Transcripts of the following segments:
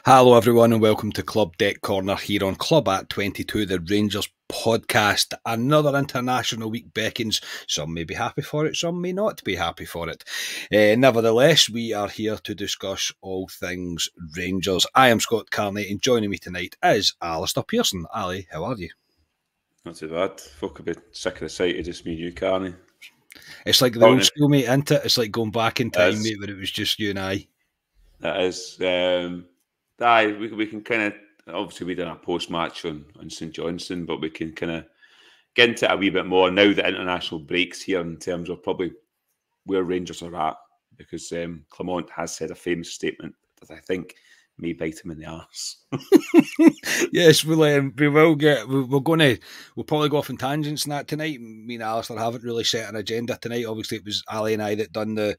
Hello, everyone, and welcome to Club Deck Corner here on Club at 22, the Rangers podcast. Another international week beckons. Some may be happy for it, some may not be happy for it. Nevertheless, we are here to discuss all things Rangers. I am Scott Carney, and joining me tonight is Alistair Pearson. Ali, how are you? Not too bad. Folk a bit sick of the sight of just me and you, Carney. It's like the old school, mate, isn't it? It's like going back in time, mate, where it was just you and I. That is. We can kind of, obviously we did a post-match on St Johnstone, but we can kind of get into it a wee bit more now that international breaks here in terms of probably where Rangers are at, because Clement has said a famous statement that I think may bite him in the arse. Yes, we'll probably go off on tangents in that tonight. Me and Alistair haven't really set an agenda tonight. Obviously, it was Ali and I that done the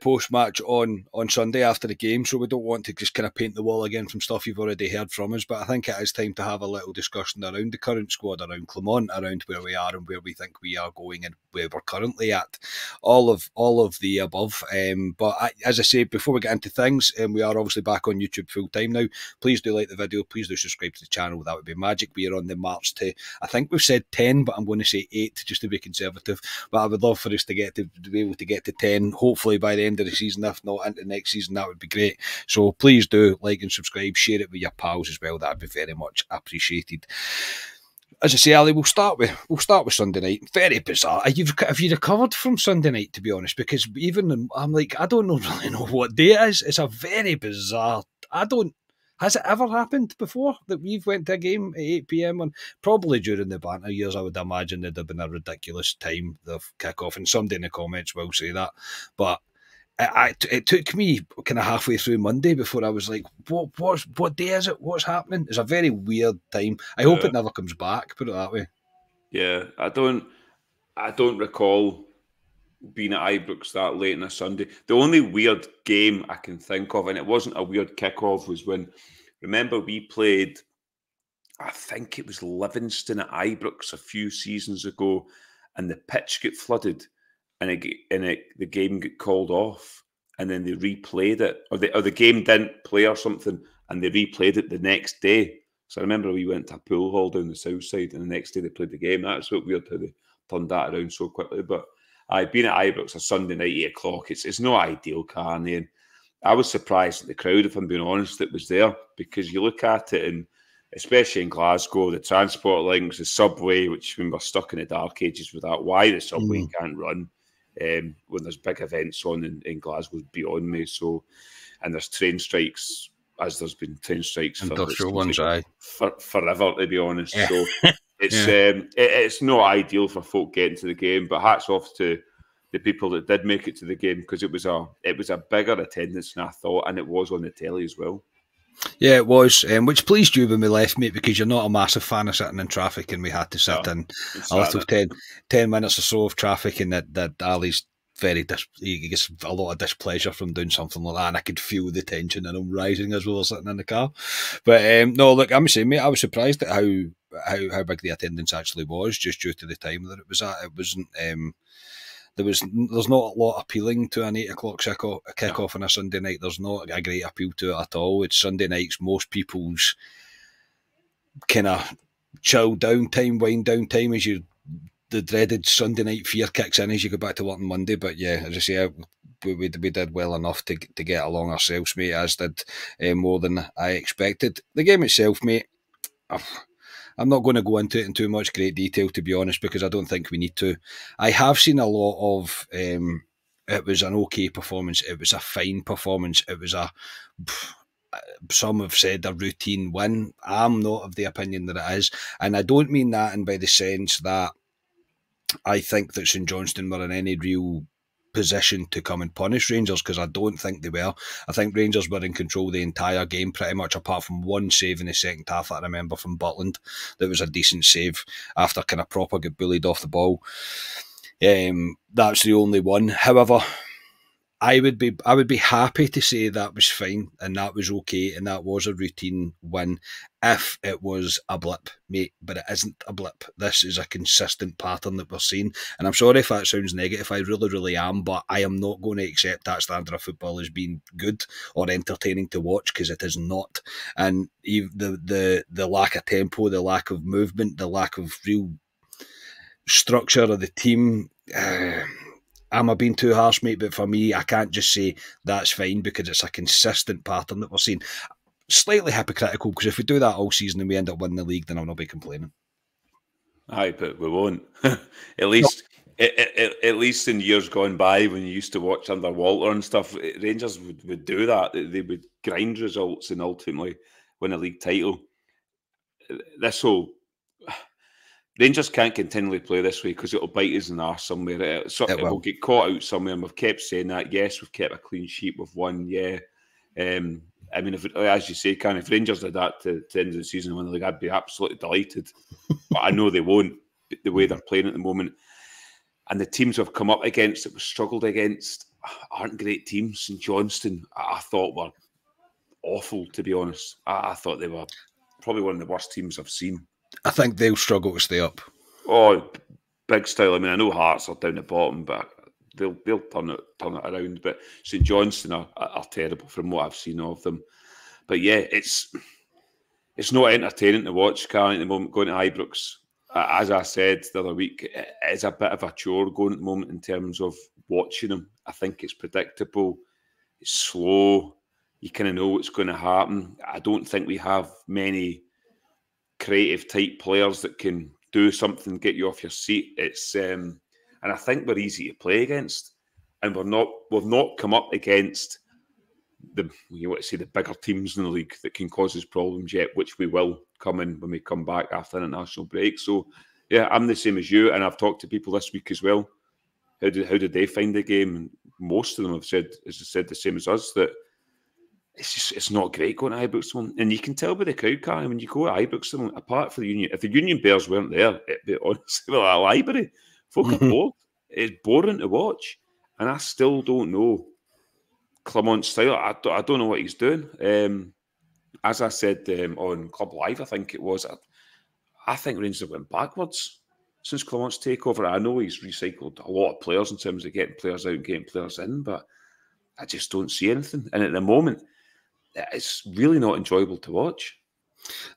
post match on Sunday after the game, so we don't want to just kind of paint the wall again from stuff you've already heard from us. But I think it is time to have a little discussion around the current squad, around Clement, around where we are and where we think we are going and where we're currently at. All of the above. As I say, before we get into things, we are obviously back on YouTube full time now. Please do like the video. Please do subscribe to the channel. That would be magic. We are on the march to, I think we've said 10, but I'm going to say 8 just to be conservative. But I would love for us to be able to get to 10, hopefully by the end of the season. If not into next season, that would be great. So please do like and subscribe. Share it with your pals as well. That would be very much appreciated. As I say, Ali, we'll start with Sunday night. Very bizarre. Have you recovered from Sunday night, to be honest? Because I'm like, I don't really know what day it is. It's a very bizarre. Has it ever happened before that we've went to a game at 8 p.m? And probably during the banter years, I would imagine there'd have been a ridiculous time of kick-off, and somebody in the comments will say that. But it took me kind of halfway through Monday before I was like, what day is it? What's happening? It's a very weird time. I hope it never comes back, put it that way. Yeah, I don't recall being at Ibrox that late on a Sunday. The only weird game I can think of, and it wasn't a weird kickoff, was when, remember, we played, I think it was Livingston at Ibrox a few seasons ago, and the pitch got flooded, and the game got called off, and then they replayed it, or the game didn't play or something, and they replayed it the next day. So I remember we went to a pool hall down the south side, and the next day they played the game. That's what weird how they turned that around so quickly, but I've been at Ibrox a Sunday night, 8 o'clock. It's no ideal, Carney. And I was surprised at the crowd, if I'm being honest, that was there, because you look at it, and especially in Glasgow, the transport links, the subway, which when we're stuck in the dark ages with that, why the subway can't run when there's big events on in Glasgow is beyond me. So, and there's train strikes, as there's been train strikes for forever, to be honest. Yeah. So it's not ideal for folk getting to the game, but hats off to the people that did make it to the game, because it was a bigger attendance than I thought, and it was on the telly as well. Yeah, it was, which pleased you when we left, mate, because you're not a massive fan of sitting in traffic, and we had to sit in a little 10 minutes or so of traffic, and that Ali's he gets a lot of displeasure from doing something like that, and I could feel the tension in him rising as we were sitting in the car. But no, look, I'm saying, mate, I was surprised at how big the attendance actually was, just due to the time that it was at. It wasn't. There's not a lot appealing to an 8 o'clock kickoff on a Sunday night. There's not a great appeal to it at all. It's Sunday nights, most people's kind of chill down time, wind down time, as the dreaded Sunday night fear kicks in as you go back to work on Monday. But yeah, as I say, we did well enough to get along ourselves, mate, as did more than I expected. The game itself, mate, I'm not going to go into it in too much great detail, to be honest, because I don't think we need to. I have seen a lot of, it was an okay performance, it was a fine performance, it was some have said a routine win. I'm not of the opinion that it is, and I don't mean that in by the sense that I think that St Johnstone were in any real position to come and punish Rangers, because I don't think they were. I think Rangers were in control the entire game, pretty much, apart from one save in the second half that I remember from Butland. That was a decent save after kind of proper get bullied off the ball. That's the only one. However, I would be happy to say that was fine and that was okay and that was a routine win if it was a blip, mate. But it isn't a blip. This is a consistent pattern that we're seeing. And I'm sorry if that sounds negative. I really, really am. But I am not going to accept that standard of football as being good or entertaining to watch, because it is not. And the lack of tempo, the lack of movement, the lack of real structure of the team. Am I being too harsh, mate? But for me, I can't just say that's fine because it's a consistent pattern that we're seeing. Slightly hypocritical, because if we do that all season and we end up winning the league, then I'll not be complaining. Aye, but we won't. at least in years gone by, when you used to watch under Walter and stuff, Rangers would do that. They would grind results and ultimately win a league title. Rangers can't continually play this way because it'll bite us in the arse somewhere. It will get caught out somewhere, and we've kept saying that. Yes, we've kept a clean sheet. We've won, yeah. I mean, as you say, if Rangers did that to the end of the season and win the league, I'd be absolutely delighted. But I know they won't, the way they're playing at the moment. And the teams we've come up against, that we've struggled against, aren't great teams. St Johnstone, I thought, were awful, to be honest. I thought they were probably one of the worst teams I've seen. I think they'll struggle to stay up. Oh, big style. I mean, I know Hearts are down the bottom, but they'll turn it around. But St Johnstone are terrible from what I've seen of them. But yeah, it's not entertaining to watch, Karen, at the moment, going to Ibrox. As I said the other week, it's a bit of a chore going at the moment in terms of watching them. I think it's predictable. It's slow. You kind of know what's going to happen. I don't think we have many creative type players that can do something, get you off your seat. It's and I think we're easy to play against, and we've not come up against the bigger teams in the league that can cause us problems yet, which we will come in when we come back after an international break. So yeah, I'm the same as you, and I've talked to people this week as well. How did they find the game? And most of them have said the same as us, that it's not great going to Ibrox. And you can tell by the crowd, Karen, when you go to Ibrox, apart from the Union, if the Union Bears weren't there, it'd be honestly like a library. Folk are bored. It's boring to watch. And I still don't know Clement's style. I don't know what he's doing. As I said on Club Live, I think it was, I think Rangers have went backwards since Clement's takeover. I know he's recycled a lot of players in terms of getting players out and getting players in, but I just don't see anything. And at the moment, it's really not enjoyable to watch.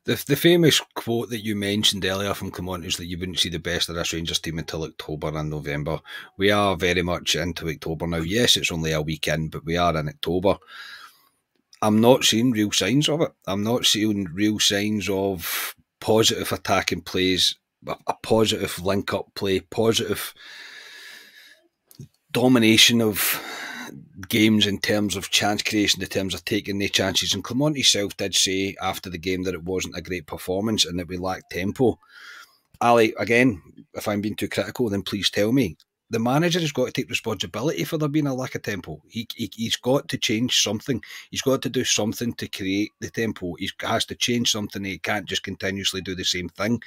The famous quote that you mentioned earlier from Clement is that you wouldn't see the best of this Rangers team until October and November. We are very much into October now. Yes, it's only a weekend, but we are in October. I'm not seeing real signs of it. I'm not seeing real signs of positive attacking plays, a positive link-up play, positive domination of games in terms of chance creation, in terms of taking the chances. And Clement himself did say after the game that it wasn't a great performance and that we lacked tempo. Ali, again, if I'm being too critical, then please tell me. The manager has got to take responsibility for there being a lack of tempo. He's got to change something. He's got to do something to create the tempo. He has to change something. He can't just continuously do the same thing.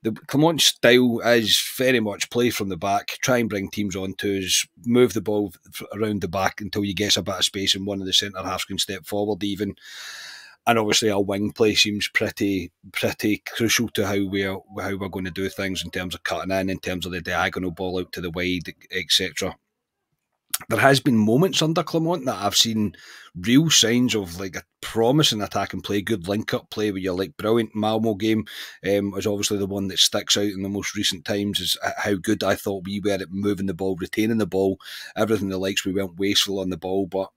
The Clement style is very much play from the back, try and bring teams onto us, move the ball around the back until you get a bit of space and one of the centre halves can step forward even. And obviously our wing play seems pretty crucial to how we're going to do things in terms of cutting in terms of the diagonal ball out to the wide, etc. There has been moments under Clement that I've seen real signs of like a promising attack and play, good link-up play where you're like brilliant. Malmo game was obviously the one that sticks out in the most recent times, is how good I thought we were at moving the ball, retaining the ball, everything the likes. We weren't wasteful on the ball, but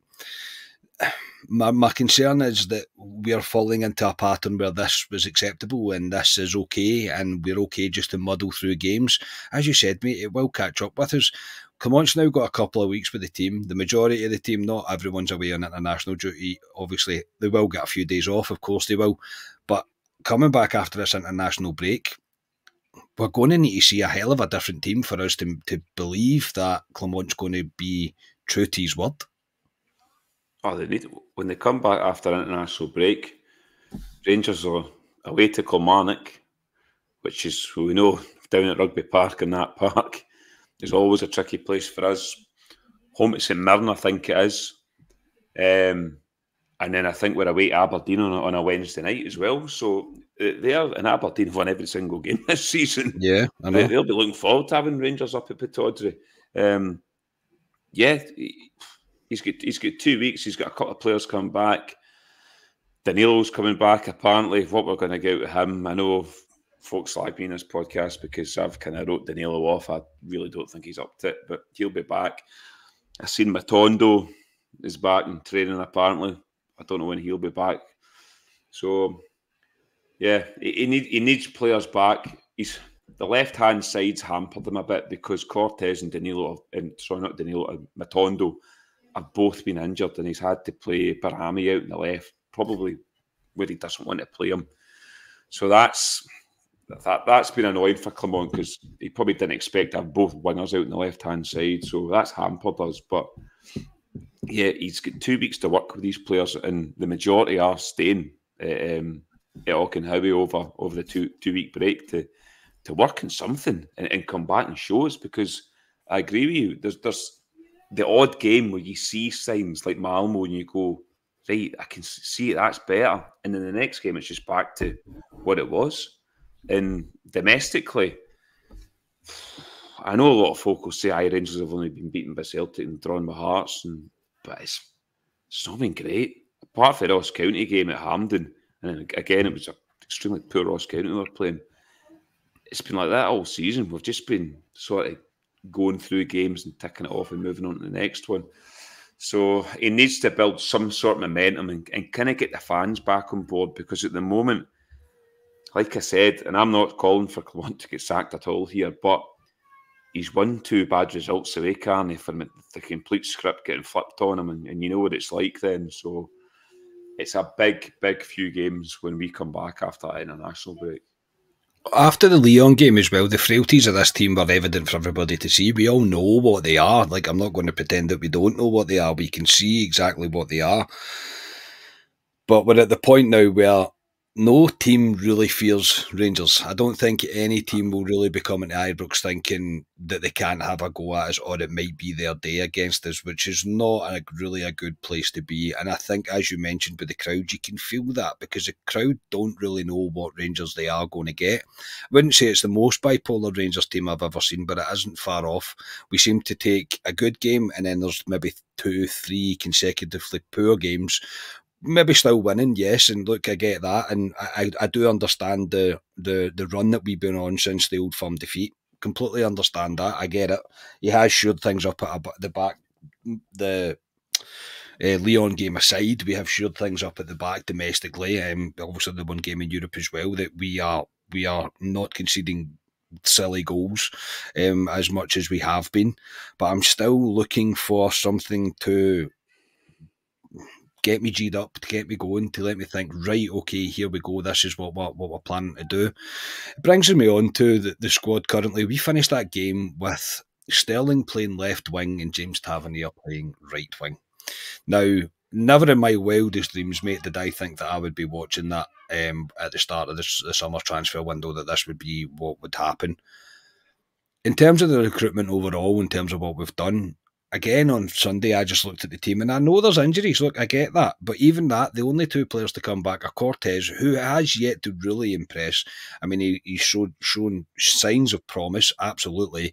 my concern is that we are falling into a pattern where this was acceptable and this is okay and we're okay just to muddle through games. As you said, mate, it will catch up with us. Clement's now got a couple of weeks with the team. The majority of the team, not everyone's away on international duty. Obviously, they will get a few days off, of course they will. But coming back after this international break, we're going to need to see a hell of a different team for us to believe that Clement's going to be true to his word. Oh, they need, when they come back after international break, Rangers are away to Kilmarnock, which is, we know, down at Rugby Park, in that park. It's always a tricky place for us. home to St Mirren, I think it is. And then I think we're away to Aberdeen on a Wednesday night as well. So they are, and Aberdeen have won every single game this season. Yeah, I know. They'll be looking forward to having Rangers up at Pittodrie. Yeah, he's got 2 weeks. He's got a couple of players coming back. Danilo's coming back, apparently. What we're going to get out of him, I know folks like me in this podcast because I've kind of wrote Danilo off. I really don't think he's up to it, but he'll be back. I've seen Matondo is back in training, apparently. I don't know when he'll be back. So, yeah, he needs players back. The left-hand side's hampered him a bit because Cortez and Matondo have both been injured and he's had to play Barhami out in the left, probably where he doesn't want to play him. So that's been annoying for Clement because he probably didn't expect to have both wingers out in the left-hand side. So that's hampered us. But yeah, he's got 2 weeks to work with these players, and the majority are staying at Auchenhowie over the two-week break to work on something and come back and show us. Because I agree with you, there's the odd game where you see signs like Malmo and you go, right, I can see it, that's better. And then the next game, it's just back to what it was. And domestically, I know a lot of folk will say Rangers have only been beaten by Celtic and drawn by Hearts, but it's not been great. Apart from the Ross County game at Hampden, and then again, it was an extremely poor Ross County we were playing. It's been like that all season. We've just been sort of going through games and ticking it off and moving on to the next one. So he needs to build some sort of momentum and kind of get the fans back on board, because at the moment, like I said, and I'm not calling for Clement to get sacked at all here, but he's won 2 bad results away, Carney, for the complete script getting flipped on him, and you know what it's like then. So it's a big, big few games when we come back after that international break. After the Lyon game as well, the frailties of this team were evident for everybody to see. We all know what they are. Like, I'm not going to pretend that we don't know what they are. We can see exactly what they are. But we're at the point now where no team really fears Rangers. I don't think any team will really be coming to Ibrox thinking that they can't have a go at us or it might be their day against us, which is not really a good place to be. And I think, as you mentioned, with the crowd, you can feel that because the crowd don't really know what Rangers they are going to get. I wouldn't say it's the most bipolar Rangers team I've ever seen, but it isn't far off. We seem to take a good game and then there's maybe 2-3 consecutively poor games. Maybe still winning, yes, and look, I get that, and I do understand the run that we've been on since the Old Firm defeat. Completely understand that. I get it. He has shored things up at the back. The Lyon game aside, we have shored things up at the back domestically. Obviously the one game in Europe as well, that we are not conceding silly goals as much as we have been, but I'm still looking for something to get me G'd up, to get me going, to let me think, right, okay, here we go, this is what we're planning to do. It brings me on to the squad currently. We finished that game with Sterling playing left wing and James Tavernier playing right wing. Now, never in my wildest dreams, mate, did I think that I would be watching that at the start of the summer transfer window, that this would be what would happen. In terms of the recruitment overall, in terms of what we've done, again, on Sunday, I just looked at the team and I know there's injuries. Look, I get that. But even that, the only 2 players to come back are Cortez, who has yet to really impress. I mean, he's shown signs of promise, absolutely.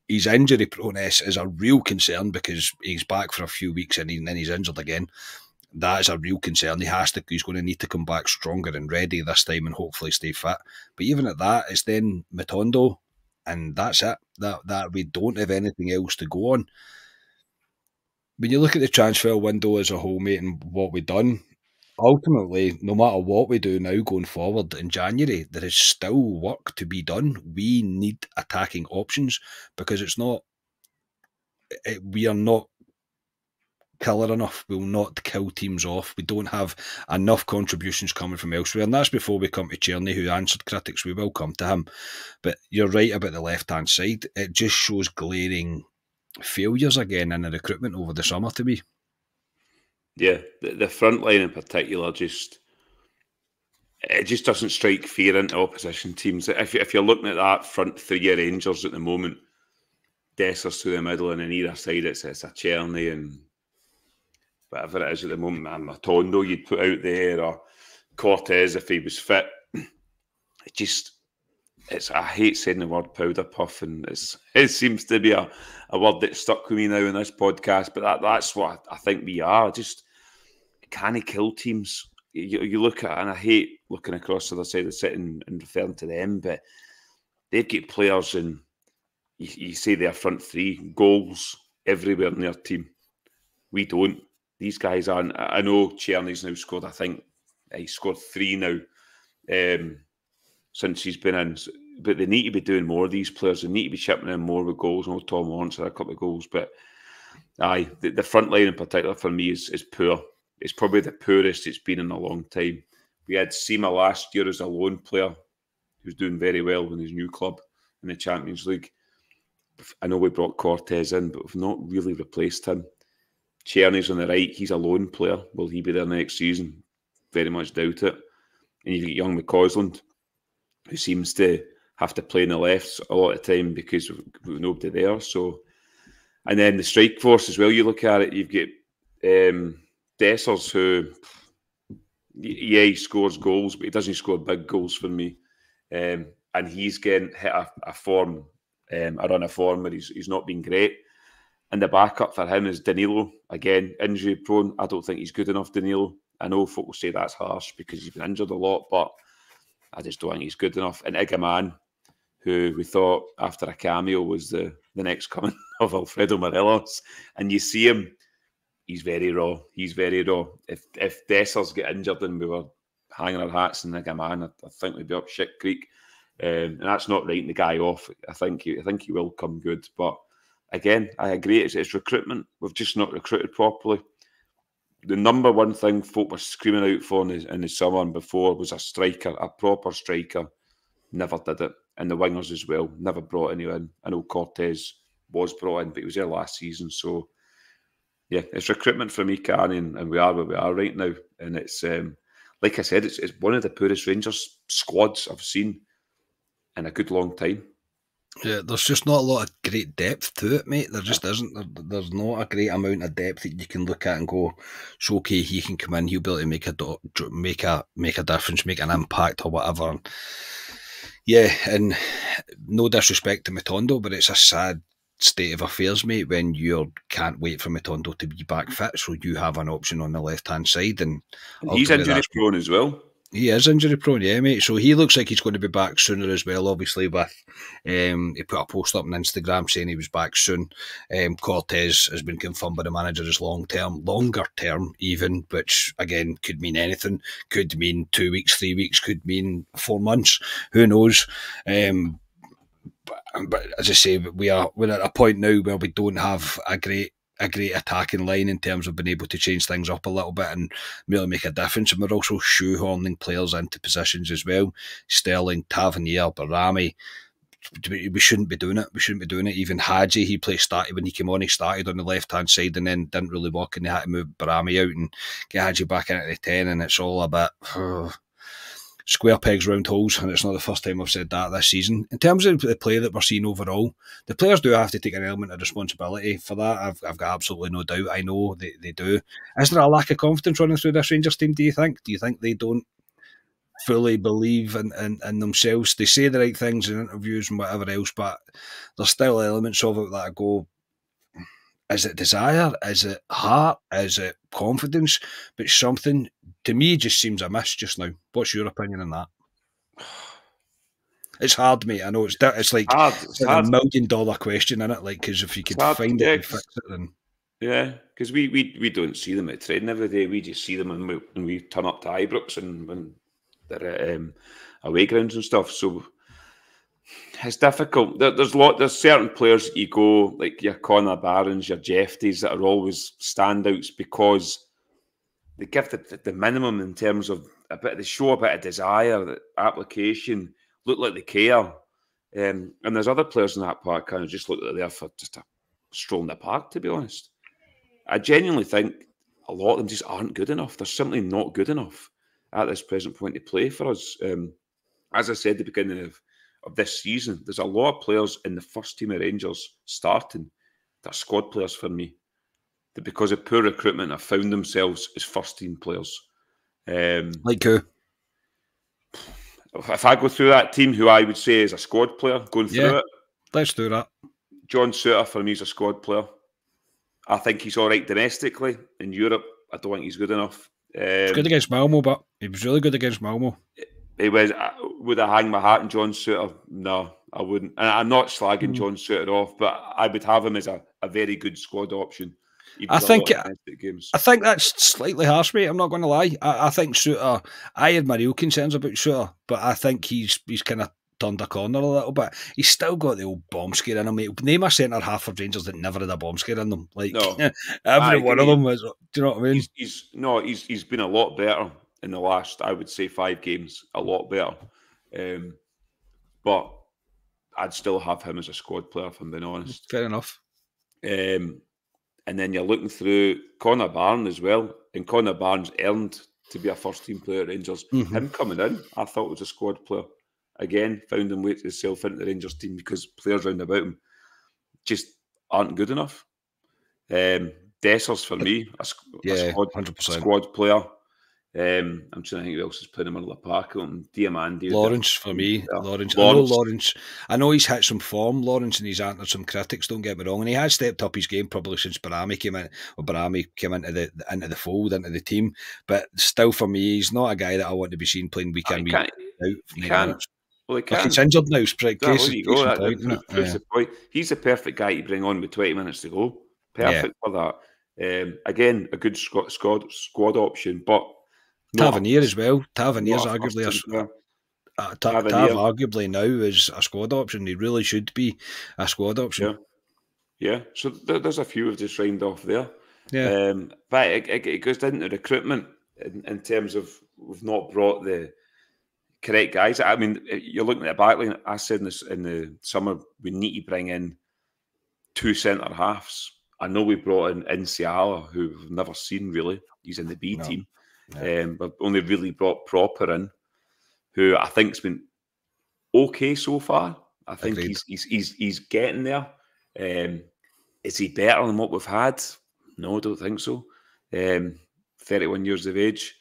His injury proneness is a real concern because he's back for a few weeks and then he's injured again. That is a real concern. He's going to need to come back stronger and ready this time and hopefully stay fit. But even at that, it's then Matondo, and that's it. That we don't have anything else to go on. When you look at the transfer window as a whole, mate, and what we've done, ultimately, no matter what we do now going forward in January, there is still work to be done. We need attacking options because we are not killer enough. We'll not kill teams off. We don't have enough contributions coming from elsewhere, and that's before we come to Tierney, who answered critics. We will come to him. But you're right about the left-hand side. It just shows glaring failures again in the recruitment over the summer to me. Yeah, the front line in particular just doesn't strike fear into opposition teams. If you're looking at that front 3 of Rangers at the moment, Dessers through the middle, and on either side it's a Czerny and whatever it is at the moment, man, Matondo you'd put out there, or Cortez if he was fit. I hate saying the word powder puff, and it seems to be a word that stuck with me now in this podcast, but that's what I think we are. Just can't kill teams. You look at, and I hate looking across to the side of the city and referring to them, but they've got players, and you say their front three, goals everywhere in their team. We don't. These guys aren't. I know Czerny's now scored, I think he scored 3 now since he's been in. But they need to be doing more, these players. They need to be chipping in more with goals. I know Tom Lawrence had a couple of goals, but the front line in particular for me is poor. It's probably the poorest it's been in a long time. We had Sima last year as a lone player who's doing very well in his new club in the Champions League. I know we brought Cortez in, but we've not really replaced him. Czerny's on the right. He's a lone player. Will he be there next season? Very much doubt it. And you've got young McCausland, who seems to have to play in the left a lot of the time because we've nobody there. So, and then the strike force as well. You look at it. You've got Dessers, who, he scores goals, but he doesn't score big goals for me. And he's getting hit a form, a run of form where he's not been great. And the backup for him is Danilo. Again, injury prone. I don't think he's good enough, Danilo. I know folk will say that's harsh because he's been injured a lot, but I just don't think he's good enough. And Igaman, who we thought after a cameo was the next coming of Alfredo Morelos. And you see him, he's very raw. He's very raw. If Dessers get injured and we were hanging our hats in Igaman, I think we'd be up shit creek. And that's not writing the guy off. I think he will come good. But again, I agree. It's recruitment. We've just not recruited properly. The number one thing folk were screaming out for in the summer and before was a striker, a proper striker. Never did it. And the wingers as well. Never brought anyone in. I know Cortez was brought in, but he was there last season. So, yeah, it's recruitment for me, Carney, and we are where we are right now. And it's, like I said, it's one of the poorest Rangers squads I've seen in a good long time. Yeah, there's just not a lot of great depth to it, mate. There just isn't. There's not a great amount of depth that you can look at and go, so okay, he can come in, he'll be able to make a difference, make an impact or whatever. Yeah, and no disrespect to Matondo, but it's a sad state of affairs, mate, when you can't wait for Matondo to be back fit, so you have an option on the left-hand side. And he's injury prone as well. He is injury prone, yeah, mate. So he looks like he's going to be back sooner as well, obviously, with he put a post up on Instagram saying he was back soon. Cortez has been confirmed by the manager as longer term even, which again could mean anything. Could mean 2 weeks, 3 weeks, could mean 4 months. Who knows? But as I say, we're at a point now where we don't have a great attacking line in terms of being able to change things up a little bit and really make a difference. And we're also shoehorning players into positions as well. Sterling, Tavernier, Barami. We shouldn't be doing it. Even Hadji, when he came on, he started on the left-hand side and then didn't really work, and they had to move Barami out and get Hadji back into the 10, and it's all a bit... square pegs, round holes, and it's not the first time I've said that this season. In terms of the play that we're seeing overall, the players do have to take an element of responsibility for that. I've got absolutely no doubt. I know they do. Is there a lack of confidence running through this Rangers team, do you think? Do you think they don't fully believe in themselves? They say the right things in interviews and whatever else, but there's still elements of it that I go, is it desire? Is it heart? Is it confidence? But something, to me, just seems amiss just now. What's your opinion on that? It's hard, mate. I know it's like it's like $1 million question, isn't it? Like, because if you could find it and fix it, then yeah, because we don't see them at training every day. We just see them when we turn up to Ibrox and when they're at away grounds and stuff. So it's difficult. There's certain players that you go, like your Connor Barons, your Jeffties, that are always standouts because they give the minimum in terms of they show a bit of desire, the application, look like they care. And there's other players in that park kind of just look like they're there for just a stroll in the park, to be honest. I genuinely think a lot of them just aren't good enough. They're simply not good enough at this present point to play for us. As I said at the beginning of this season, there's a lot of players in the first team of Rangers starting that are squad players for me, that because of poor recruitment have found themselves as first team players. Like who? If I go through that team, who I would say is a squad player going through it, let's do that. John Souttar for me is a squad player. I think he's all right domestically. In Europe, I don't think he's good enough. He's good against Malmo, but he was really good against Malmo. He was. Would I hang my hat on John Souttar? No, I wouldn't. And I'm not slagging John Souttar off, but I would have him as a very good squad option. I think that's slightly harsh, mate. I'm not going to lie. I think Souttar, I had my real concerns about Souttar, but I think he's kind of turned a corner a little bit. He's still got the old bomb scare in him, mate. Name a centre half of Rangers that never had a bomb scare in them. Like, no, every one of them is. Do you know what I mean? He's been a lot better in the last, I would say, 5 games. A lot better. But I'd still have him as a squad player, if I'm being honest. Fair enough. And then you're looking through Connor Barnes as well. And Connor Barnes earned to be a first-team player at Rangers. Him coming in, I thought was a squad player. Again, found him weighting himself into the Rangers team because players round about him just aren't good enough. Dessers, for me, a squad player. I'm trying to think who else is playing him under the pack. Diamandi. Lawrence for me. Lawrence. I know he's hit some form, Lawrence, and he's answered some critics, don't get me wrong. And he has stepped up his game probably since Barami came into the fold, into the team. But still for me, he's not a guy that I want to be seen playing week in, week out. He can. Well, he can. He's injured now. He's the perfect guy to bring on with 20 minutes to go. Perfect for that. Again, a good squad option, but Tavernier as well. Tavernier's arguably arguably now is a squad option. He really should be a squad option. Yeah. So there's a few we've just rhymed off there. Yeah. But it goes down to recruitment in terms of we've not brought the correct guys. I mean, you're looking at the backline. I said in the summer we need to bring in 2 centre halves. I know we brought in Inciala, who we've never seen really. He's in the B team. We've only really brought Proper in, who I think's been okay so far. I think he's getting there. Is he better than what we've had? No, I don't think so. 31 years of age.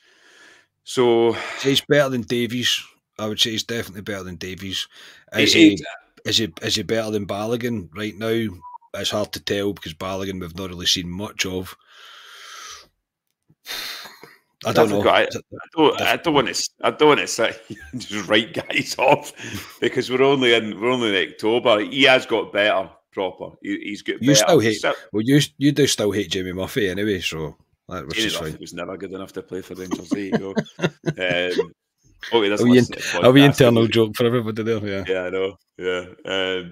So he's better than Davies. I would say he's definitely better than Davies. Is he better than Balogun right now? It's hard to tell because Balogun we've not really seen much of. I don't know. I don't want to sit and just write guys off because we're only in October. He has got better. Proper. He's got better. Still hate. Well, you do still hate Jamie Murphy anyway, so that was just fine. He was never good enough to play for Rangers. There you go. A wee internal joke for everybody there. Yeah, I know. Yeah.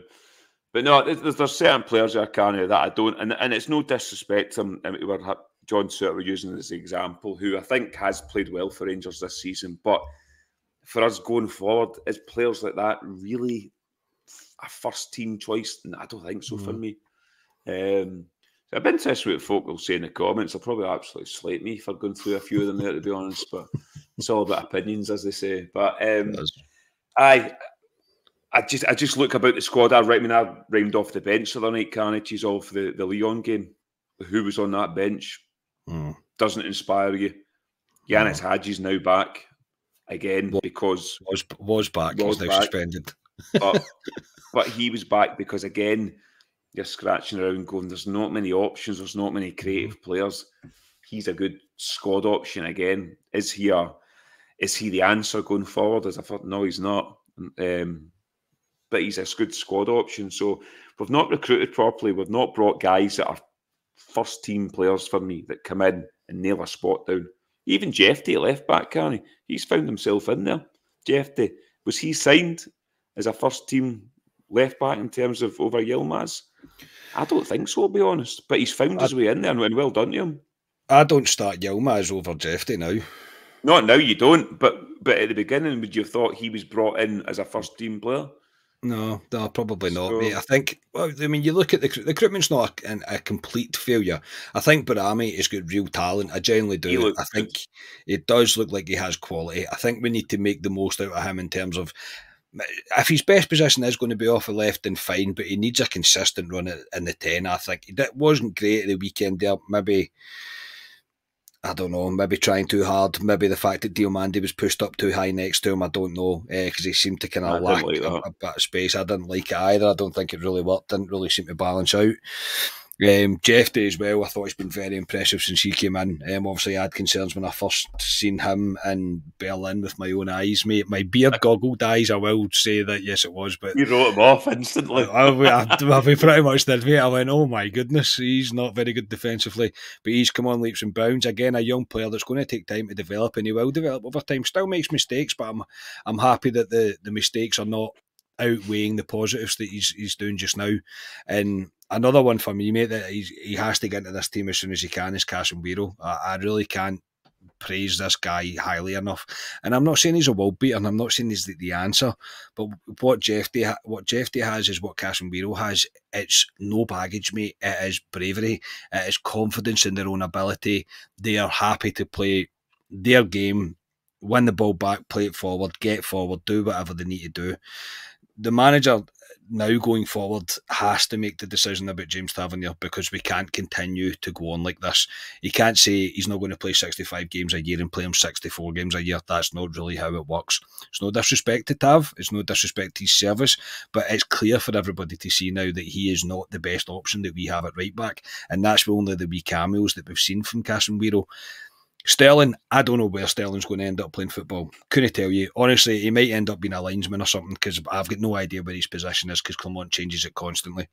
But no, there's certain players there, Carney, that I don't, and it's no disrespect to him. John Souttar we're using as an example, who I think has played well for Rangers this season. But for us going forward, is players like that really a first team choice? And I don't think so for me. I've been interested what folk will say in the comments. They'll probably absolutely slate me for going through a few of them there, to be honest. But it's all about opinions, as they say. But I just look about the squad. I rhymed off the bench the other night, Carnage, off the Lyon game. Who was on that bench? Doesn't inspire you. Yanis Hadji's now back again because was back. He's now suspended. But he was back because again, you're scratching around going, there's not many options, there's not many creative players. He's a good squad option again. Is he the answer going forward? As I thought, no, he's not. But he's a good squad option. So we've not recruited properly. We've not brought guys that are first team players for me that come in and nail a spot down. Even Jeffy, left back, Carney, he's found himself in there. Jeffy, was he signed as a first team left back in terms of over Yilmaz? I don't think so, to be honest. But he's found his way in there, and well done to him. I don't start Yilmaz over Jeffy now. Not now, you don't. But at the beginning, would you have thought he was brought in as a first team player? No, probably not, mate. I think, well, I mean, you look at the recruitment's not a complete failure. I think Barami has got real talent. I genuinely do. I think it does look like he has quality. I think we need to make the most out of him in terms of if his best position is going to be off the left, then fine, but he needs a consistent run in the 10. I think that wasn't great at the weekend there. Maybe, I don't know, maybe trying too hard. Maybe the fact that Diomande was pushed up too high next to him, I don't know, because he seemed to kind of lack a bit of space. I didn't like it either. I don't think it really worked. Didn't really seem to balance out. Jeffrey as well, I thought he's been very impressive since he came in. Obviously, I had concerns when I first seen him in Berlin with my own eyes, mate. My beard goggled eyes, I will say that, yes, it was. But you wrote him off instantly. I pretty much did, mate. I went, oh my goodness, he's not very good defensively, but he's come on leaps and bounds. Again, a young player that's going to take time to develop, and he will develop over time. Still makes mistakes, but I'm happy that the mistakes are not outweighing the positives that he's doing just now. And another one for me, mate, that he has to get into this team as soon as he can is Casemiro. I really can't praise this guy highly enough. And I'm not saying he's a world beater, and I'm not saying he's the answer, but what Jeffy has is what Casemiro has. It's no baggage, mate. It is bravery. It is confidence in their own ability. They are happy to play their game, win the ball back, play it forward, get forward, do whatever they need to do. The manager now going forward has to make the decision about James Tavernier, because we can't continue to go on like this. He can't say he's not going to play 65 games a year and play him 64 games a year. That's not really how it works. It's no disrespect to Tav, it's no disrespect to his service, but it's clear for everybody to see now that he is not the best option that we have at right back, and that's only the wee cameos that we've seen from Casemiro. Sterling, I don't know where Sterling's going to end up playing football. Couldn't tell you. Honestly, he might end up being a linesman or something, because I've got no idea where his position is, because Clermont changes it constantly.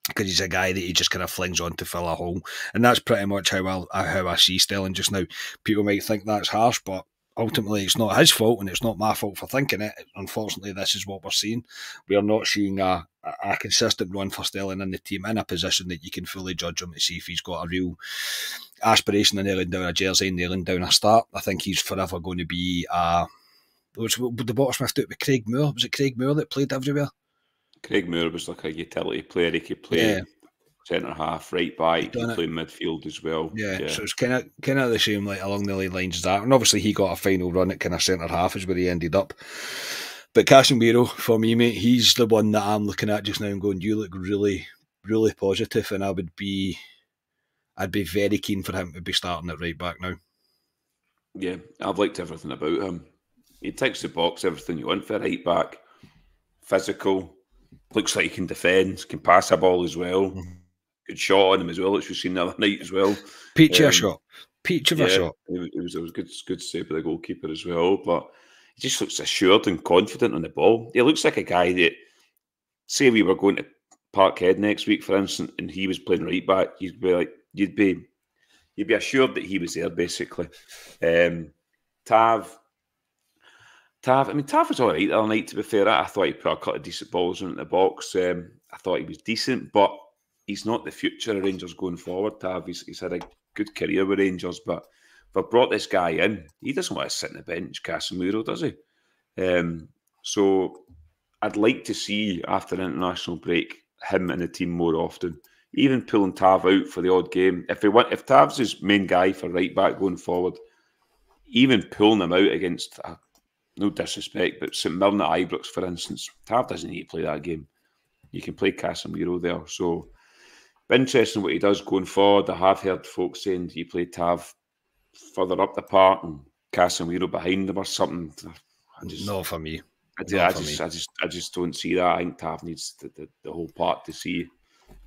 Because he's a guy that he just kind of flings on to fill a hole. And that's pretty much how I see Sterling just now. People might think that's harsh, but ultimately it's not his fault, and it's not my fault for thinking it. Unfortunately, this is what we're seeing. We are not seeing a consistent run for Sterling in the team in a position that you can fully judge him to see if he's got a real aspiration of nailing down a jersey, nailing down a start. I think he's forever going to be the Bottersmith do it with Craig Moore. Was it Craig Moore that played everywhere? Craig Moore was like a utility player. He could play centre half, right back. He could play midfield as well. Yeah, so it's kind of the same, like along the lines as that. And obviously he got a final run at kind of centre half is where he ended up. But Casemiro, for me, mate, he's the one that I'm looking at just now and going, you look really, really positive, and I'd be very keen for him to be starting at right back now. Yeah, I've liked everything about him. He ticks the box, everything you want for a right back. Physical, looks like he can defend, can pass a ball as well. Good shot on him as well, which we've seen the other night as well. Peach of a shot. Peach of a shot. It was good save by the goalkeeper as well. But he just looks assured and confident on the ball. He looks like a guy that, say we were going to Parkhead next week, for instance, and he was playing right back, you'd be assured that he was there, basically. Tav, I mean, Tav was all right the other night, to be fair. I thought he put a couple of decent balls into the box. I thought he was decent, but he's not the future of Rangers going forward, Tav. He's had a good career with Rangers, but if I brought this guy in, he doesn't want to sit on the bench, Casemiro, does he? So I'd like to see, after an international break, him in the team more often. Even pulling Tav out for the odd game. If Tav's his main guy for right back going forward, even pulling him out against, no disrespect, but St Mirren at Ibrox, for instance, Tav doesn't need to play that game. You can play Casemiro there. So, interesting what he does going forward. I have heard folks saying he play Tav further up the park and Casemiro behind him or something. Not for me. I just don't see that. I think Tav needs the whole part to see.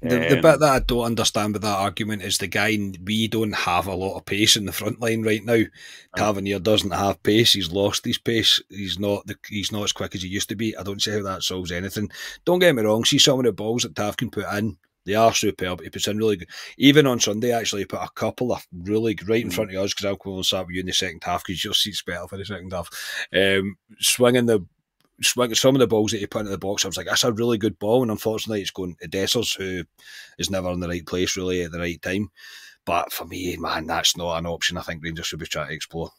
The bit that I don't understand with that argument is the guy, we don't have a lot of pace in the front line right now. Tavernier doesn't have pace. He's lost his pace. He's not as quick as he used to be. I don't see how that solves anything. Don't get me wrong. See some of the balls that Tav can put in. They are superb. He puts in really good. Even on Sunday, actually, he put a couple of really right in front of us, because I'll go and start with you in the second half, because your seat's better for the second half. Swinging some of the balls that he put into the box, I was like, that's a really good ball, and unfortunately it's going to Dessers, who is never in the right place really at the right time. But for me, man, that's not an option I think Rangers should be trying to explore.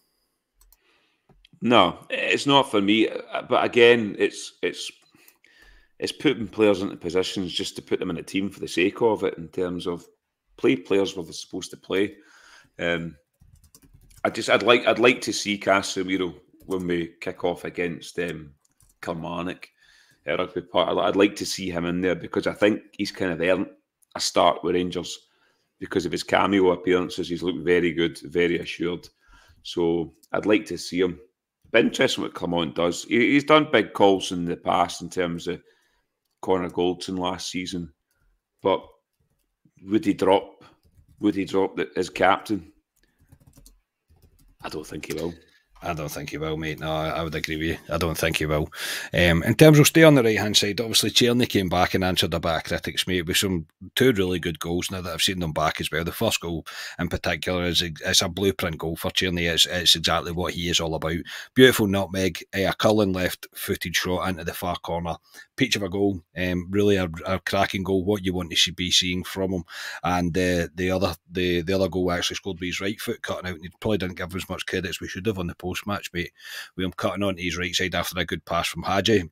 No, it's not for me. But again, it's putting players into positions just to put them in a team for the sake of it, in terms of play players where they're supposed to play. I'd like to see Casemiro when we kick off against Kilmarnock at Rugby Park. I'd like to see him in there because I think he's kind of earned a start with Rangers because of his cameo appearances. He's looked very good, very assured. So I'd like to see him. But interesting what Clement does. He's done big calls in the past in terms of Connor Goldson last season. But would he drop as captain? I don't think he will. I don't think he will, mate. No, I would agree with you. I don't think he will. In terms of stay on the right-hand side, obviously Tierney came back and answered a bit of critics, mate, with two really good goals now that I've seen them back as well. The first goal in particular is a blueprint goal for Tierney. It's exactly what he is all about. Beautiful nutmeg, a curling left-footed shot into the far corner. Peach of a goal, really a cracking goal, what you want to be seeing from him. And the other goal actually scored with his right foot cutting out, and he probably didn't give as much credit as we should have on the post-match, mate, with him cutting onto his right side after a good pass from Hadji.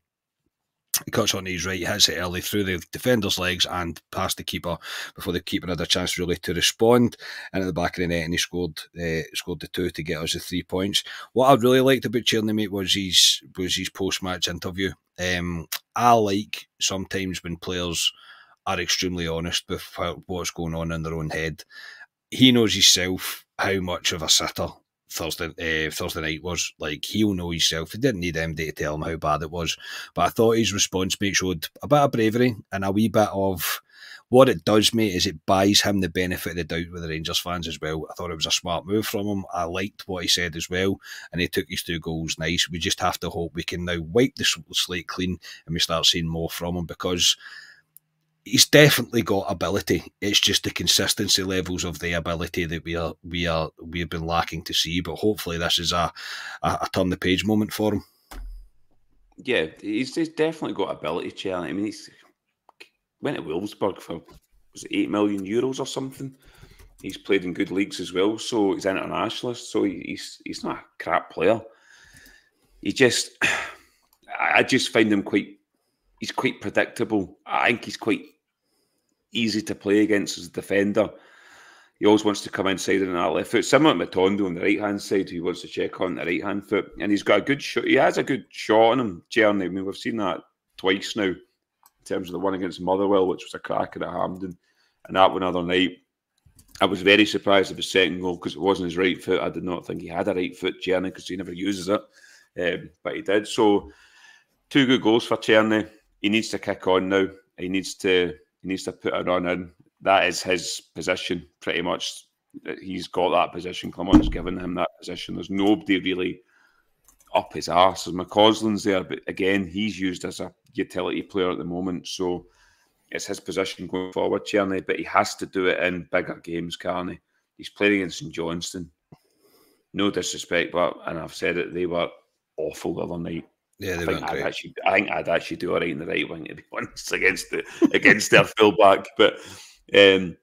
He cuts onto his right, hits it early through the defender's legs and past the keeper before the keeper had a chance really to respond into the back of the net, and he scored the 2 to get us the 3 points. What I really liked about Tierney, mate, was his post-match interview. I like sometimes when players are extremely honest with what's going on in their own head. He knows himself how much of a sitter Thursday night was. Like, he'll know himself. He didn't need MD to tell him how bad it was. But I thought his response, mate, showed a bit of bravery and a wee bit of what it does, mate, is it buys him the benefit of the doubt with the Rangers fans as well. I thought it was a smart move from him. I liked what he said as well, and he took his 2 goals nice. We just have to hope we can now wipe the slate clean and we start seeing more from him, because he's definitely got ability. It's just the consistency levels of the ability that we've been lacking to see. But hopefully this is a turn the page moment for him. Yeah, he's definitely got ability, Charlie. I mean, he's went to Wolfsburg for, was it €8 million or something? He's played in good leagues as well, so he's internationalist. So he's not a crap player. I just find him he's quite predictable. I think he's quite easy to play against as a defender. He always wants to come inside on that left foot, similar to Matondo on the right-hand side, who he wants to check on the right-hand foot. And he's got a good shot. He has a good shot on him, Tierney. I mean, we've seen that twice now, in terms of the one against Motherwell, which was a cracker at Hampden, and that one other night. I was very surprised at his second goal because it wasn't his right foot. I did not think he had a right foot, Tierney, because he never uses it, but he did. So 2 good goals for Tierney. He needs to kick on now. He needs to put a run in. That is his position, pretty much. He's got that position. Clement's given him that position. There's nobody really up his arse. There's McCausland's there, but again, he's used as a utility player at the moment. So it's his position going forward, Tierney, but he has to do it in bigger games, Carney. He's playing against St Johnstone. No disrespect, and I've said it, they were awful the other night. Yeah, they weren't great. I think I'd actually do all right in the right wing, to be honest, against their fullback. But do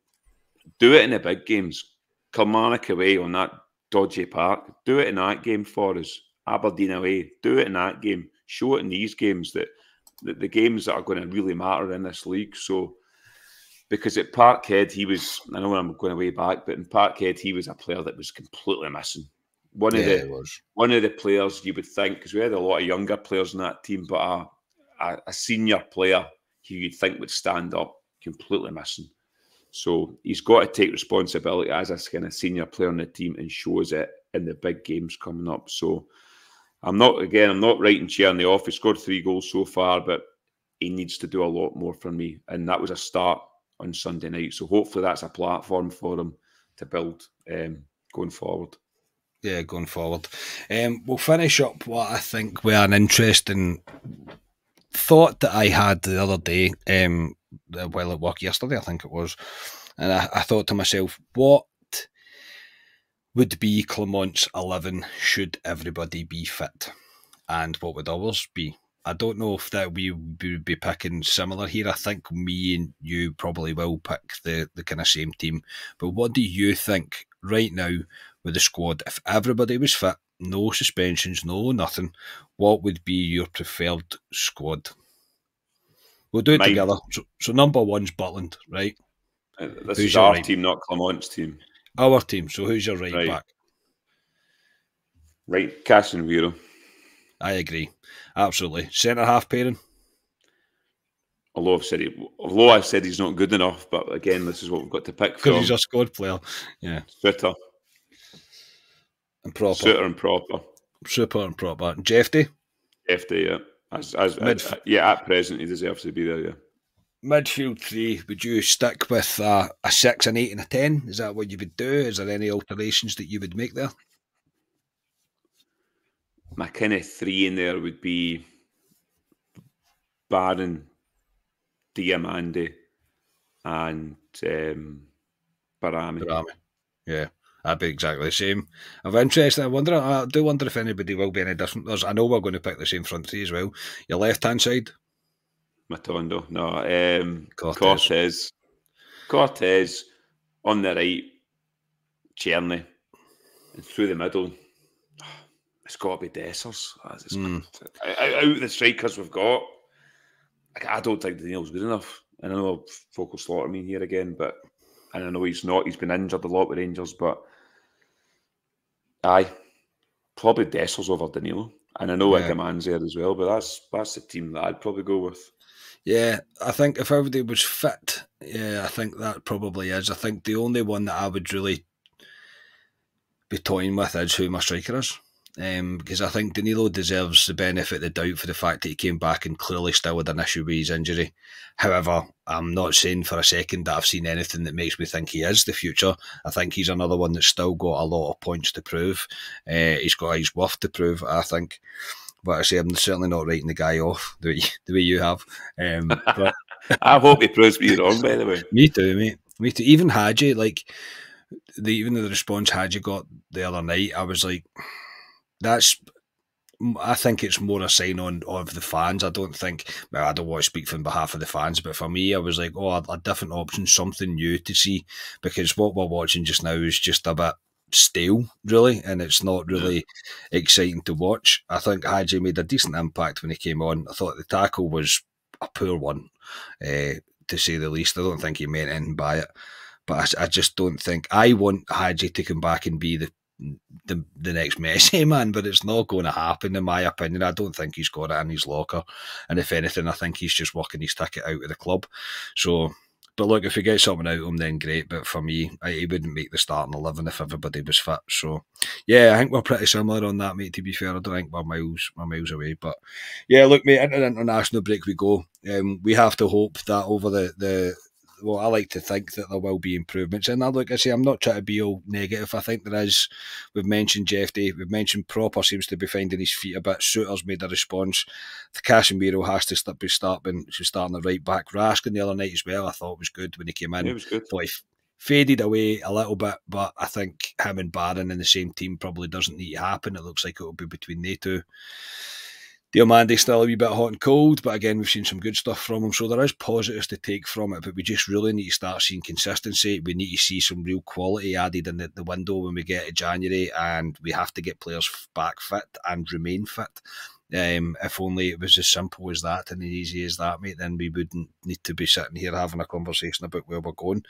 it in the big games. Kilmarnock away on that dodgy park. Do it in that game for us. Aberdeen away. Do it in that game. Show it in these games, that the games that are going to really matter in this league. So, because at Parkhead, I know I'm going way back, but in Parkhead, he was a player that was completely missing. One of the players you would think, because we had a lot of younger players in that team, but a senior player who you'd think would stand up, completely missing. So he's got to take responsibility as a kind of senior player on the team and shows it in the big games coming up. So I'm not writing Tierney off. He scored 3 goals so far, but he needs to do a lot more for me. And that was a start on Sunday night. So hopefully that's a platform for him to build going forward. Yeah, going forward. We'll finish up what I think were an interesting thought that I had the other day while at work yesterday, I think it was. And I thought to myself, what would be Clement's 11 should everybody be fit? And what would ours be? I don't know if that we would be picking similar here. I think me and you probably will pick the kind of same team. But what do you think right now with the squad? If everybody was fit, no suspensions, no nothing, what would be your preferred squad? We'll do it together. So number 1's Butland, right? This is our team, not Clement's team. Our team. So who's your right back? Right, Casemiro. I agree. Absolutely. Centre-half pairing? Although I said he's not good enough, but again, this is what we've got to pick from. Because he's a squad player. Yeah. Suitor. And proper. Suitor and proper. Super and proper. Jeffy? Jeffy, yeah. At present, he deserves to be there, yeah. Midfield 3, would you stick with a 6, an 8 and a 10? Is that what you would do? Is there any alterations that you would make there? My kind of 3 in there would be Barron, Diamande, and Barami. Yeah, that'd be exactly the same. I'm interested. I do wonder if anybody will be any different. I know we're going to pick the same front 3 as well. Your left-hand side? Matondo. No, Cortez on the right, Czerny, and through the middle, it's got to be Dessers. Out of the strikers we've got, I don't think Daniel's good enough. And I know folk will slaughter me here again, and I know he's not. He's been injured a lot with Rangers, but probably Dessers over Danilo. And I know Igaman's there as well, but that's the team that I'd probably go with. Yeah, I think if everybody was fit, I think that probably is. I think the only one that I would really be toying with is who my striker is. Because I think Danilo deserves the benefit of the doubt for the fact that he came back and clearly still had an issue with his injury. However, I'm not saying for a second that I've seen anything that makes me think he is the future. I think he's another one that's still got a lot of points to prove. He's got his worth to prove, I think. But I say I'm certainly not writing the guy off the way you have. But I hope he proves me wrong, by the way. Me too, mate. Me too. Even Hadji, even the response Hadji got the other night, I was like, I think it's more a sign on of the fans. I don't want to speak on behalf of the fans, but for me, I was like, a different option, something new to see, because what we're watching just now is just a bit stale, really, and it's not really exciting to watch. I think Hadji made a decent impact when he came on. I thought the tackle was a poor one, to say the least. I don't think he meant anything by it, but I just don't think I want Hadji to come back and be the next Messi, man, but it's not going to happen in my opinion. I don't think he's got it in his locker, and if anything, I think he's just working his ticket out of the club. So, but look, if we get something out of him, then great. But for me, he wouldn't make the starting 11 if everybody was fit. So, yeah, I think we're pretty similar on that, mate. To be fair, I don't think we're miles away. But yeah, look, mate, into the international break we go. We have to hope that over well, I like to think that there will be improvements. And like I say, I'm not trying to be all negative. I think there is. We've mentioned Jeffy. We've mentioned Proper seems to be finding his feet a bit. Suter's made a response. The Casemiro has to be starting the right back. Raskin the other night as well, I thought was good when he came in. It was good. Thought he faded away a little bit, but I think him and Barron in the same team probably doesn't need to happen. It looks like it will be between they two. Diamande's still a wee bit hot and cold, but again, we've seen some good stuff from him, so there is positives to take from it, but we just really need to start seeing consistency. We need to see some real quality added in the window when we get to January, and we have to get players back fit and remain fit. If only it was as simple as that and as easy as that, mate, then we wouldn't need to be sitting here having a conversation about where we're going.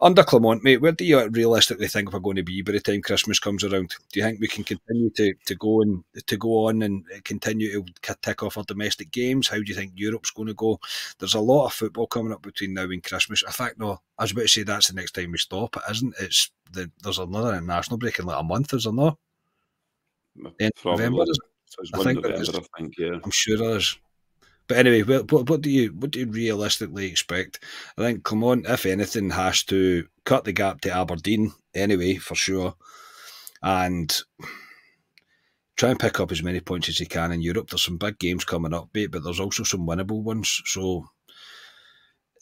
Under Clement, mate, where do you realistically think we're going to be by the time Christmas comes around? Do you think we can continue to go on and continue to tick off our domestic games? How do you think Europe's going to go? There's a lot of football coming up between now and Christmas. In fact, no, I was about to say that's the next time we stop. It isn't. There's another international break in like a month, is there not? November, is it? I think there is. Yeah. I'm sure there is. But anyway, what do you realistically expect? I think Clement, if anything, has to cut the gap to Aberdeen anyway, for sure, and try and pick up as many points as he can in Europe. There's some big games coming up, mate, but there's also some winnable ones. So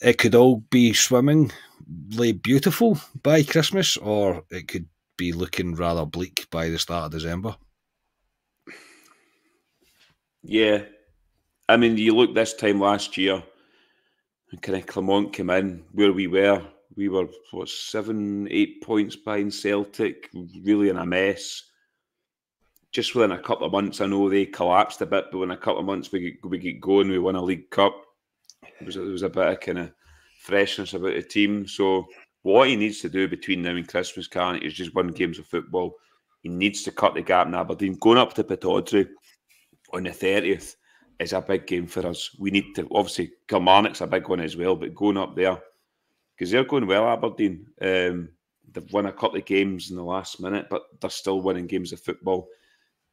it could all be swimmingly beautiful by Christmas, or it could be looking rather bleak by the start of December. Yeah. I mean, you look this time last year, and kind of Clement came in where we were. We were, 7-8 points behind Celtic, really in a mess. Just within a couple of months, I know they collapsed a bit, but within a couple of months we get going, we won a League Cup. There was a bit of kind of freshness about the team. So what he needs to do between now and Christmas, Karen, is just win games of football. He needs to cut the gap in Aberdeen. Going up to Pittodrie, on the 30th is a big game for us. We need to, obviously, Kilmarnock's a big one as well, but going up there, because they're going well, Aberdeen. They've won a couple of games in the last minute, but they're still winning games of football,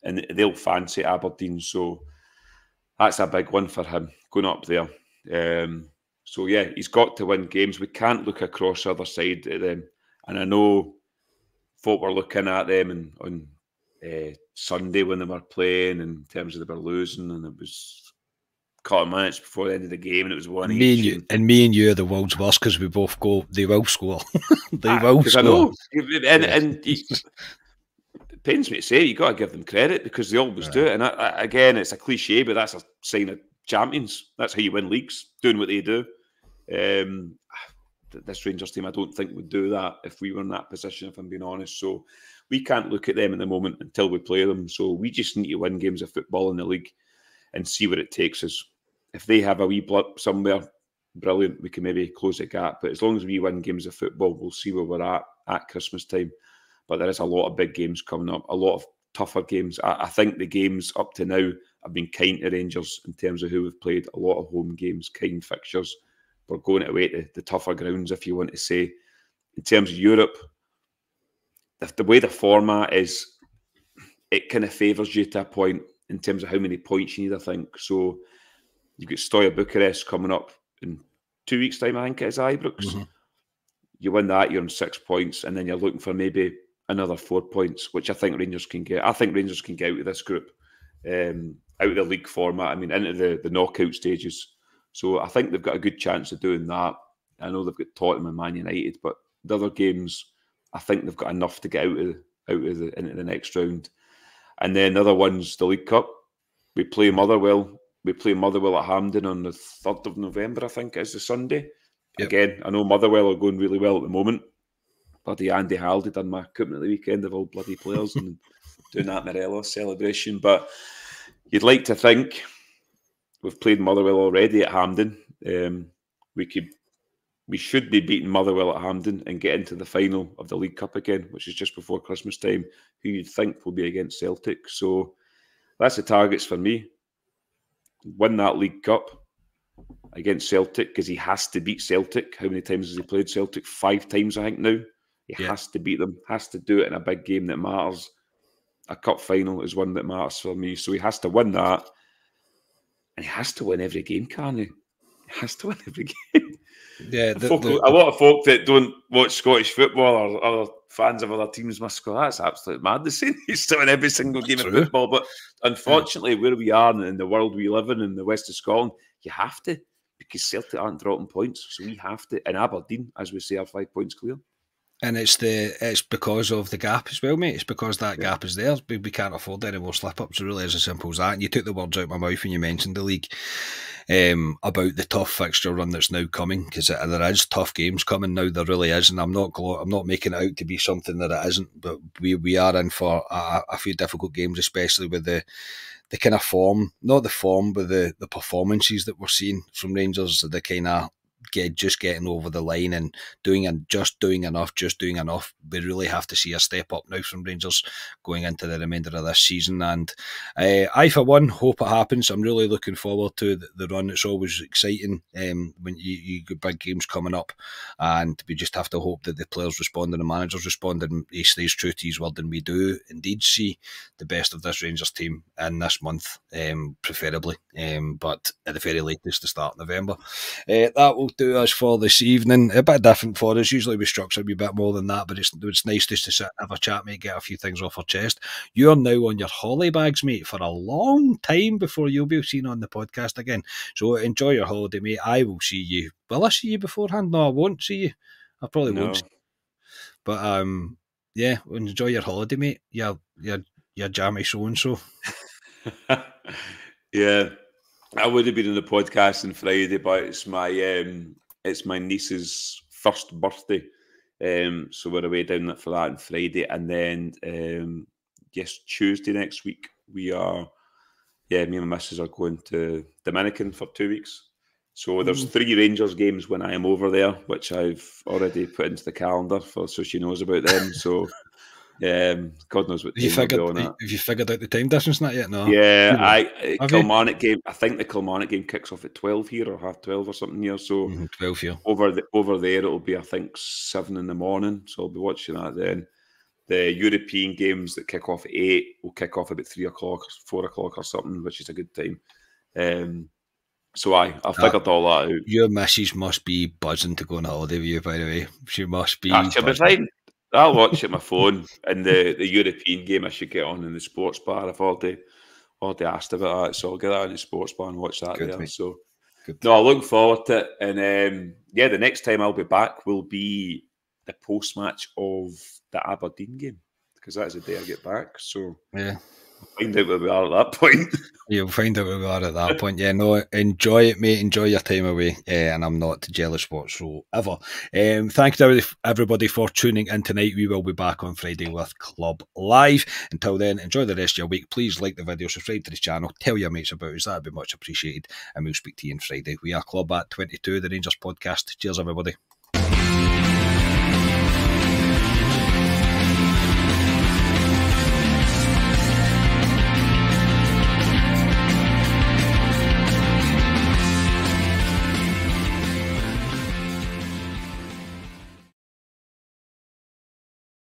and they'll fancy Aberdeen. So that's a big one for him, going up there. So, yeah, he's got to win games. We can't look across the other side at them. And I know folk were looking at them on Sunday when they were playing in terms of they were losing, and it was a couple of minutes before the end of the game, and it was one each. Me and you are the world's worst because we both go, they will score. They will score. I know. And it pains me to say, you got to give them credit because they always do it. And again, it's a cliche, but that's a sign of champions. That's how you win leagues, doing what they do. This Rangers team, I don't think would do that if we were in that position, if I'm being honest. So we can't look at them at the moment until we play them. So we just need to win games of football in the league and see where it takes us. If they have a wee blip somewhere, brilliant, we can maybe close the gap. But as long as we win games of football, we'll see where we're at Christmas time. But there is a lot of big games coming up, a lot of tougher games. I think the games up to now have been kind to Rangers in terms of who we've played. A lot of home games, kind fixtures. We're going away to the tougher grounds, if you want to say. In terms of Europe, the way the format is, it kind of favours you to a point in terms of how many points you need, I think. So you've got Steaua Bucharest coming up in 2 weeks' time, I think it is, Ibrox. Mm-hmm. You win that, you're on 6 points, and then you're looking for maybe another 4 points, which I think Rangers can get. I think Rangers can get out of this group, out of the league format, I mean, into the knockout stages. So I think they've got a good chance of doing that. I know they've got Tottenham and Man United, but the other games, I think they've got enough to get into the next round. And then the other one's the League Cup. We play Motherwell. We play Motherwell at Hampden on the 3rd of November, I think it is, the Sunday. Yep. Again, I know Motherwell are going really well at the moment. Bloody Andy Haldy done my equipment at the weekend of all bloody players and doing that Morelos celebration. But you'd like to think we've played Motherwell already at Hampden. We should be beating Motherwell at Hampden and get into the final of the League Cup again, which is just before Christmas time, who you'd think will be against Celtic. So that's the targets for me. Win that League Cup against Celtic, because he has to beat Celtic. How many times has he played Celtic? 5 times, I think, now. He has to beat them, has to do it in a big game that matters. A cup final is one that matters for me. So he has to win that. And he has to win every game, can't he? He has to win every game. Yeah, a lot of folk that don't watch Scottish football or other fans of other teams must go, that's absolute madness. He's still in every single game of football. But unfortunately, where we are in the world we live in the west of Scotland, you have to, because Celtic aren't dropping points. So we have to. And Aberdeen, as we say, are 5 points clear. And it's because of the gap as well, mate. It's because that gap is there. We can't afford any more slip-ups. It really is as simple as that. And you took the words out of my mouth when you mentioned the league about the tough fixture run that's now coming, because there is tough games coming now. There really is, and I'm not making it out to be something that it isn't. But we are in for a few difficult games, especially with the kind of form, not the form, but the performances that we're seeing from Rangers. The kind of just getting over the line and doing enough. We really have to see a step up now from Rangers going into the remainder of this season. And I, for one, hope it happens. I'm really looking forward to the run. It's always exciting when you get big games coming up, and we just have to hope that the players respond and the managers respond, and he stays true to his word, and we do indeed see the best of this Rangers team in this month, preferably, but at the very latest the start of November. That will do us for this evening. A bit different for us. Usually we structure a bit more than that, but it's nice just to sit and have a chat, mate, get a few things off our chest. You're now on your holiday bags, mate, for a long time before you'll be seen on the podcast again. So enjoy your holiday, mate. I will see you. Will I see you beforehand? No, I won't see you. I probably won't. But yeah, enjoy your holiday, mate. You're jammy so-and-so. Yeah. I would have been on the podcast on Friday, but it's my niece's first birthday, so we're away down for that on Friday, and then Tuesday next week we are, me and my missus are going to Dominican for 2 weeks. So there's 3 Rangers games when I am over there, which I've already put into the calendar so she knows about them. So God knows what time we'll be on at. Have you figured out the time difference not yet? No. Yeah, Kilmarnock game. I think the Kilmarnock game kicks off at 12 here or 12:30 or something here. So 12 here. Over there, it'll be I think 7 in the morning. So I'll be watching that then. The European games that kick off at 8 will kick off about 3 o'clock, 4 o'clock or something, which is a good time. So I figured all that out. Your missus must be buzzing to go on holiday with you, by the way. She must be. She'll be fine. I'll watch it on my phone. And the European game I should get on in the sports bar. I've already asked about that. So I'll get that in the sports bar and watch that there. Mate. So no, I look forward to it. And the next time I'll be back will be the post-match of the Aberdeen game. Because that's the day I get back. So yeah. We'll find out where we are at that point. You'll find out where we are at that point. Yeah, no, enjoy it, mate. Enjoy your time away. And I'm not jealous whatsoever. Thank you to everybody for tuning in tonight. We will be back on Friday with Club Live. Until then, enjoy the rest of your week. Please like the video, subscribe to this channel, tell your mates about us. That would be much appreciated. And we'll speak to you on Friday. We are Club at 22, the Rangers podcast. Cheers, everybody.